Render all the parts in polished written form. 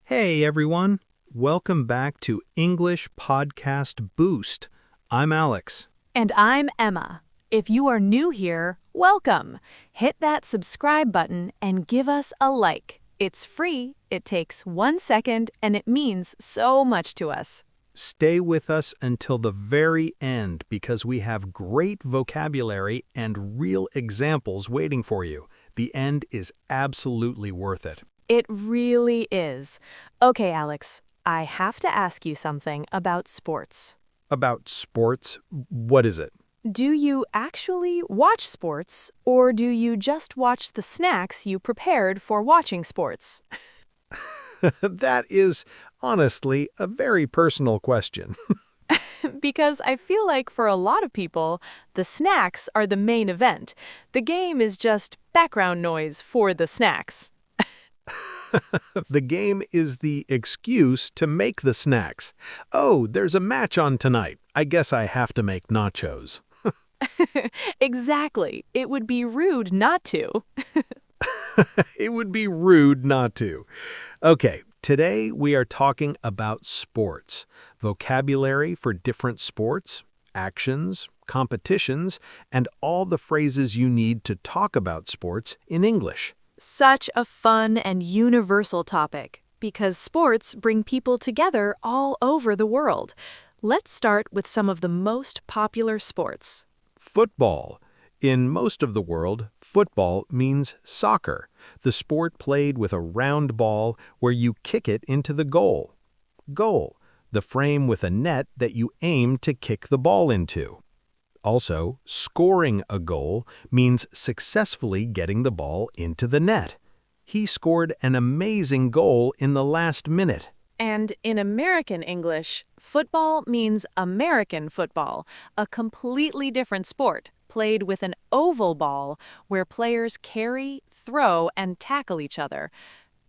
Hey everyone, welcome back to English Podcast Boost. I'm Alex. And I'm Emma. If you are new here, welcome. Hit that subscribe button and give us a like. It's free, it takes 1 second, and it means so much to us. Stay with us until the very end because we have great vocabulary and real examples waiting for you. The end is absolutely worth it. It really is. Okay, Alex, I have to ask you something about sports. About sports, what is it? Do you actually watch sports, or do you just watch the snacks you prepared for watching sports? That is, honestly, a very personal question. Because I feel like for a lot of people, the snacks are the main event. The game is just background noise for the snacks. The game is the excuse to make the snacks. Oh, there's a match on tonight. I guess I have to make nachos. Exactly. It would be rude not to. It would be rude not to. Okay, today we are talking about sports, vocabulary for different sports, actions, competitions, and all the phrases you need to talk about sports in English. Such a fun and universal topic, because sports bring people together all over the world. Let's start with some of the most popular sports. Football. In most of the world, football means soccer, the sport played with a round ball where you kick it into the goal. Goal, the frame with a net that you aim to kick the ball into. Also, scoring a goal means successfully getting the ball into the net. He scored an amazing goal in the last minute. And in American English, football means American football, a completely different sport, played with an oval ball where players carry, throw, and tackle each other.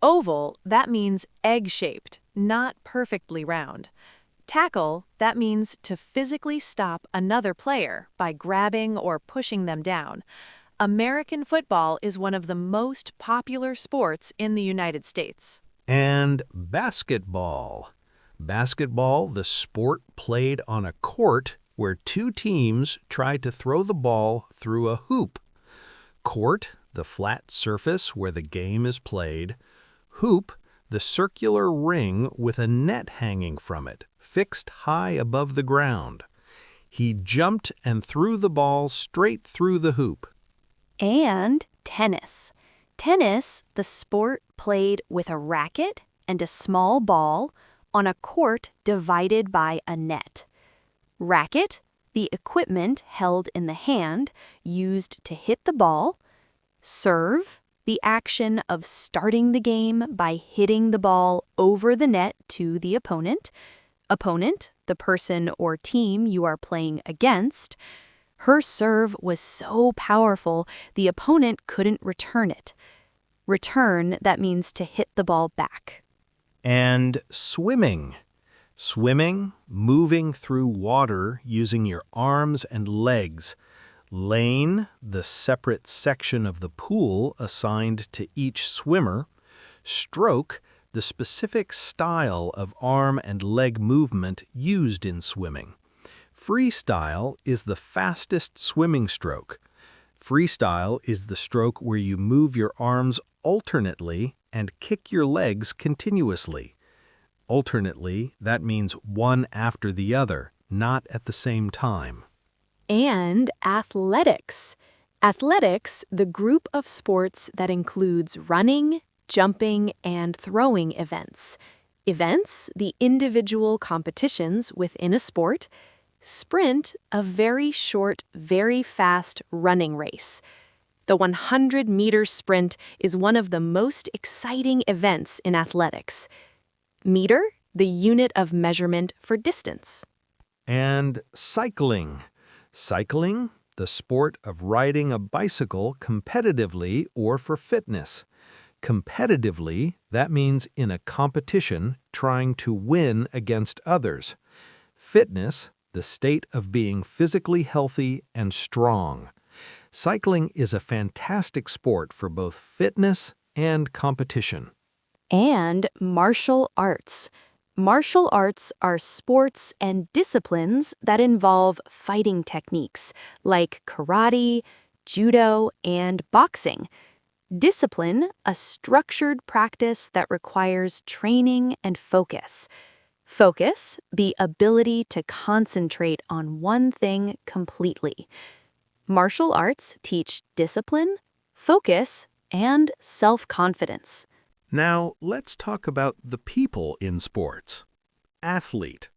Oval, that means egg-shaped, not perfectly round. Tackle, that means to physically stop another player by grabbing or pushing them down. American football is one of the most popular sports in the United States. And basketball. Basketball, the sport played on a court where two teams try to throw the ball through a hoop. Court, the flat surface where the game is played. Hoop, the circular ring with a net hanging from it, fixed high above the ground. He jumped and threw the ball straight through the hoop. And tennis. Tennis, the sport played with a racket and a small ball on a court divided by a net. Racket, the equipment held in the hand used to hit the ball. Serve, the action of starting the game by hitting the ball over the net to the opponent. Opponent, the person or team you are playing against. Her serve was so powerful, the opponent couldn't return it. Return, that means to hit the ball back. And swimming. Swimming, moving through water using your arms and legs. Lane, the separate section of the pool assigned to each swimmer. Stroke, the specific style of arm and leg movement used in swimming. Freestyle is the fastest swimming stroke. Freestyle is the stroke where you move your arms alternately and kick your legs continuously. Alternately, that means one after the other, not at the same time. And athletics. Athletics, the group of sports that includes running, jumping, and throwing events. Events, the individual competitions within a sport. Sprint, a very short, very fast running race. The 100-meter sprint is one of the most exciting events in athletics. Meter, the unit of measurement for distance. And cycling. Cycling, the sport of riding a bicycle competitively or for fitness. Competitively, that means in a competition trying to win against others. Fitness, the state of being physically healthy and strong. Cycling is a fantastic sport for both fitness and competition. And martial arts. Martial arts are sports and disciplines that involve fighting techniques like karate, judo, and boxing. Discipline, a structured practice that requires training and focus. Focus, the ability to concentrate on one thing completely. Martial arts teach discipline, focus, and self-confidence. Now, let's talk about the people in sports. Athlete,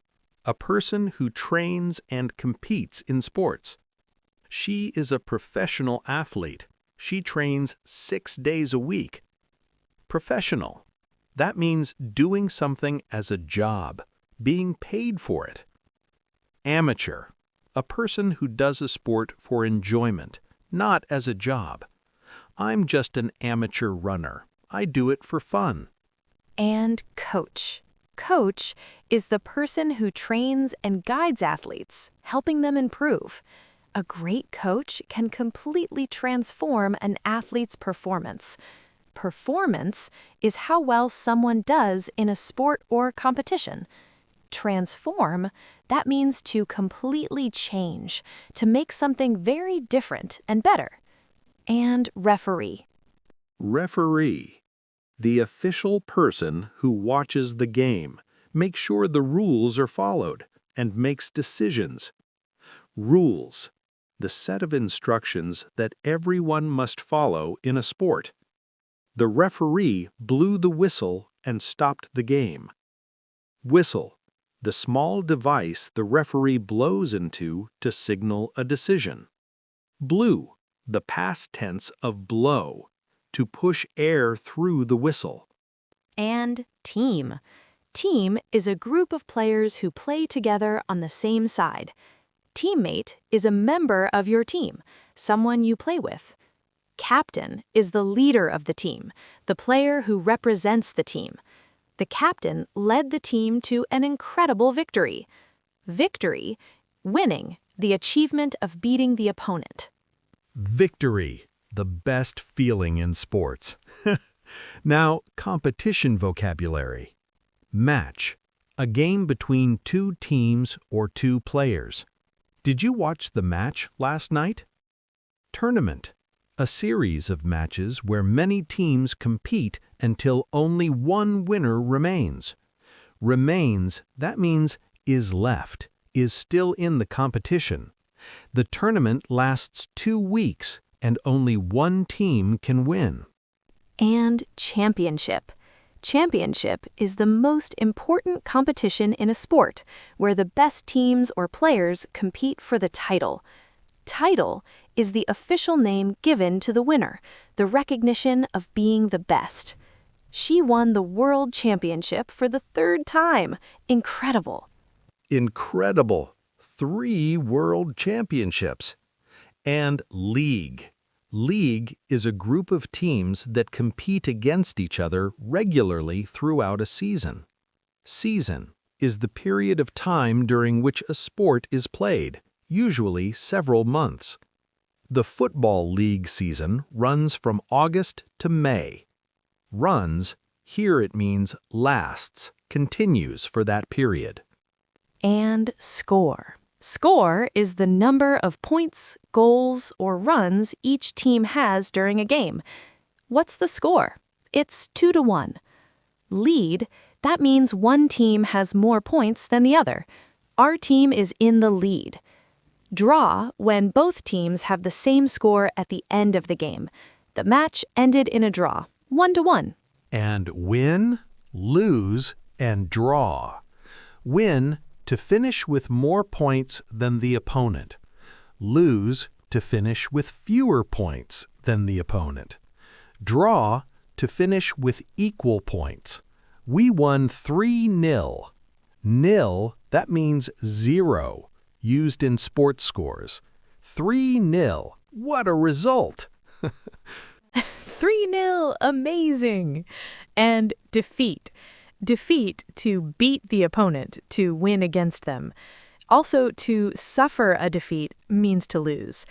a person who trains and competes in sports. She is a professional athlete. She trains 6 days a week. Professional, that means doing something as a job, being paid for it. Amateur, a person who does a sport for enjoyment, not as a job. I'm just an amateur runner. I do it for fun. And coach. Coach is the person who trains and guides athletes, helping them improve. A great coach can completely transform an athlete's performance. Performance is how well someone does in a sport or competition. Transform, that means to completely change, to make something very different and better. And referee. Referee, the official person who watches the game, makes sure the rules are followed, and makes decisions. Rules, the set of instructions that everyone must follow in a sport. The referee blew the whistle and stopped the game. Whistle, the small device the referee blows into to signal a decision. Blew, the past tense of blow, to push air through the whistle. And team. Team is a group of players who play together on the same side. Teammate is a member of your team, someone you play with. Captain is the leader of the team, the player who represents the team. The captain led the team to an incredible victory. Victory, winning, the achievement of beating the opponent. Victory, the best feeling in sports. Now, competition vocabulary. Match, a game between two teams or two players. Did you watch the match last night? Tournament, a series of matches where many teams compete until only one winner remains. Remains, that means is left, is still in the competition. The tournament lasts 2 weeks and only one team can win. And championship. Championship is the most important competition in a sport where the best teams or players compete for the title. Title is the official name given to the winner, the recognition of being the best. She won the World Championship for the 3rd time. Incredible. Incredible. 3 World Championships. And league. League is a group of teams that compete against each other regularly throughout a season. Season is the period of time during which a sport is played, usually several months. The football league season runs from August to May. Runs, here it means lasts, continues for that period. And score. Score is the number of points, goals, or runs each team has during a game. What's the score? It's 2-1. Lead, that means one team has more points than the other. Our team is in the lead. Draw, when both teams have the same score at the end of the game. The match ended in a draw, 1-1. And win, lose, and draw. Win, to finish with more points than the opponent. Lose, to finish with fewer points than the opponent. Draw, to finish with equal points. We won 3-0. Nil, that means 0, used in sports scores. 3-0, what a result! 3-0, amazing! And defeat. Defeat, to beat the opponent, to win against them. Also, to suffer a defeat means to lose.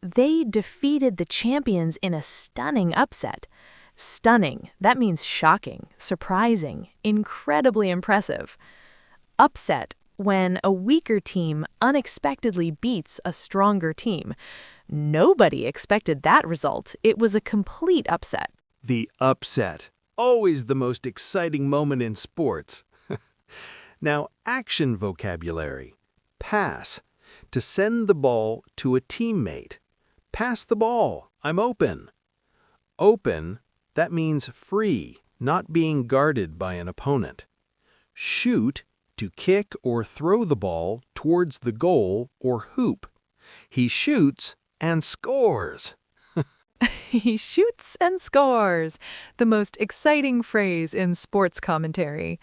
They defeated the champions in a stunning upset. Stunning, that means shocking, surprising, incredibly impressive. Upset, when a weaker team unexpectedly beats a stronger team. Nobody expected that result. It was a complete upset. The upset. Always the most exciting moment in sports. Now, action vocabulary. Pass. To send the ball to a teammate. Pass the ball. I'm open. Open, that means free, not being guarded by an opponent. Shoot, to kick or throw the ball towards the goal or hoop. He shoots and scores. He shoots and scores. The most exciting phrase in sports commentary.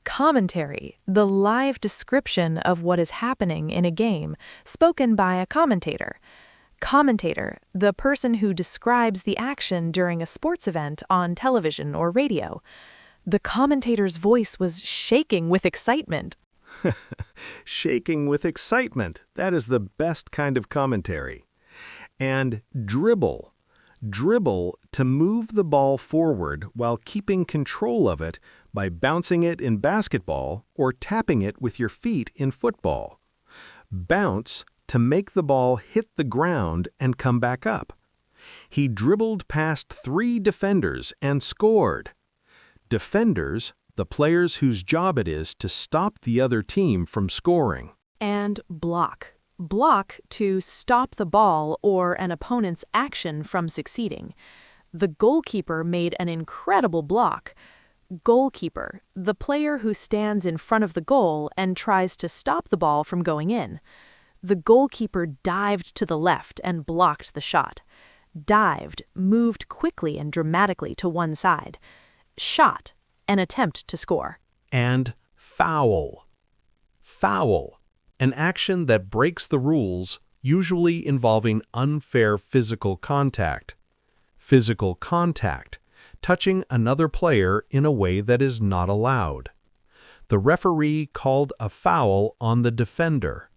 Commentary, the live description of what is happening in a game, spoken by a commentator. Commentator, the person who describes the action during a sports event on television or radio. The commentator's voice was shaking with excitement. Shaking with excitement. That is the best kind of commentary. And dribble. Dribble, to move the ball forward while keeping control of it by bouncing it in basketball or tapping it with your feet in football. Bounce, to make the ball hit the ground and come back up. He dribbled past 3 defenders and scored. Defenders, the players whose job it is to stop the other team from scoring. And block. Block, to stop the ball or an opponent's action from succeeding. The goalkeeper made an incredible block. Goalkeeper, the player who stands in front of the goal and tries to stop the ball from going in. The goalkeeper dived to the left and blocked the shot. Dived, moved quickly and dramatically to one side. Shot, an attempt to score. And foul. Foul, an action that breaks the rules, usually involving unfair physical contact. Physical contact, touching another player in a way that is not allowed. The referee called a foul on the defender.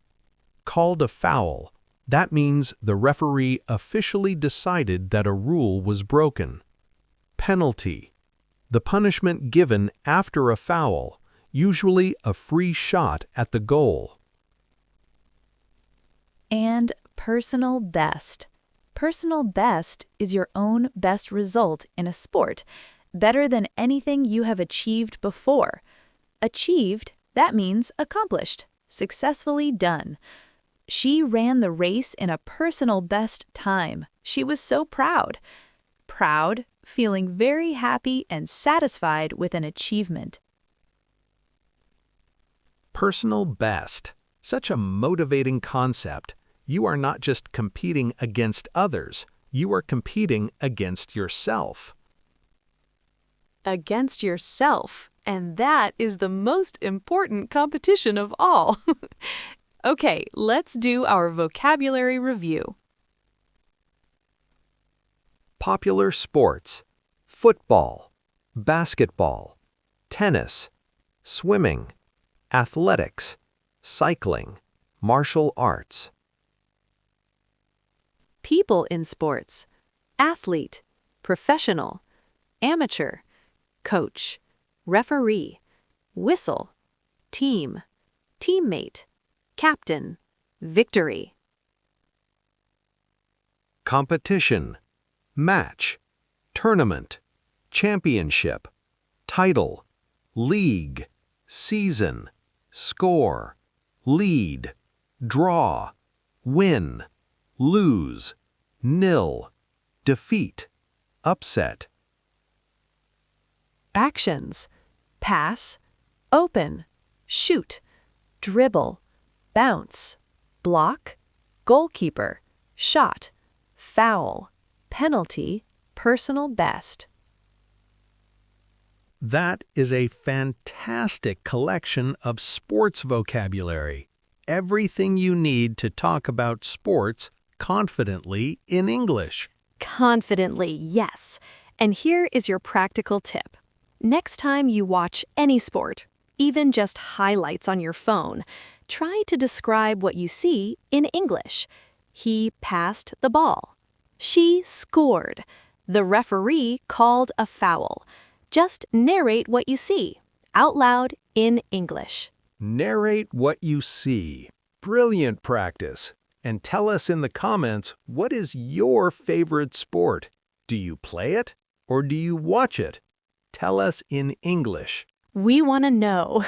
Called a foul, that means the referee officially decided that a rule was broken. Penalty, the punishment given after a foul, usually a free shot at the goal. And personal best. Personal best is your own best result in a sport, better than anything you have achieved before. Achieved, that means accomplished, successfully done. She ran the race in a personal best time. She was so proud. Proud, feeling very happy and satisfied with an achievement. Personal best. Such a motivating concept. You are not just competing against others, you are competing against yourself. Against yourself. And that is the most important competition of all. Okay, let's do our vocabulary review. Popular sports: football, basketball, tennis, swimming, athletics, cycling, martial arts. People in sports: athlete, professional, amateur, coach, referee, whistle, team, teammate, captain, victory. Competition: match, tournament, championship, title, league, season, score, lead, draw, win, lose, nil, defeat, upset. Actions: pass, open, shoot, dribble, bounce, block, goalkeeper, shot, foul, penalty, personal best. That is a fantastic collection of sports vocabulary. Everything you need to talk about sports confidently in English. Confidently, yes. And here is your practical tip. Next time you watch any sport, even just highlights on your phone, try to describe what you see in English. He passed the ball. She scored. The referee called a foul. Just narrate what you see, out loud in English. Narrate what you see. Brilliant practice. And tell us in the comments, what is your favorite sport? Do you play it or do you watch it? Tell us in English. We want to know.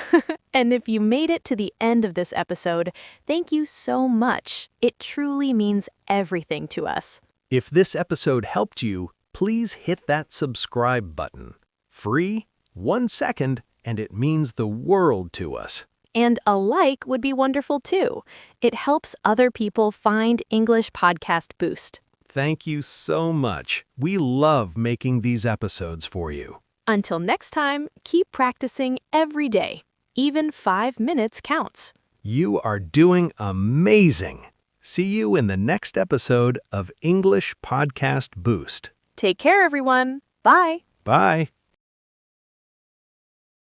And if you made it to the end of this episode, thank you so much. It truly means everything to us. If this episode helped you, please hit that subscribe button. Free, 1 second, and it means the world to us. And a like would be wonderful too. It helps other people find English Podcast Boost. Thank you so much. We love making these episodes for you. Until next time, keep practicing every day. Even 5 minutes counts. You are doing amazing. See you in the next episode of English Podcast Boost. Take care, everyone. Bye. Bye.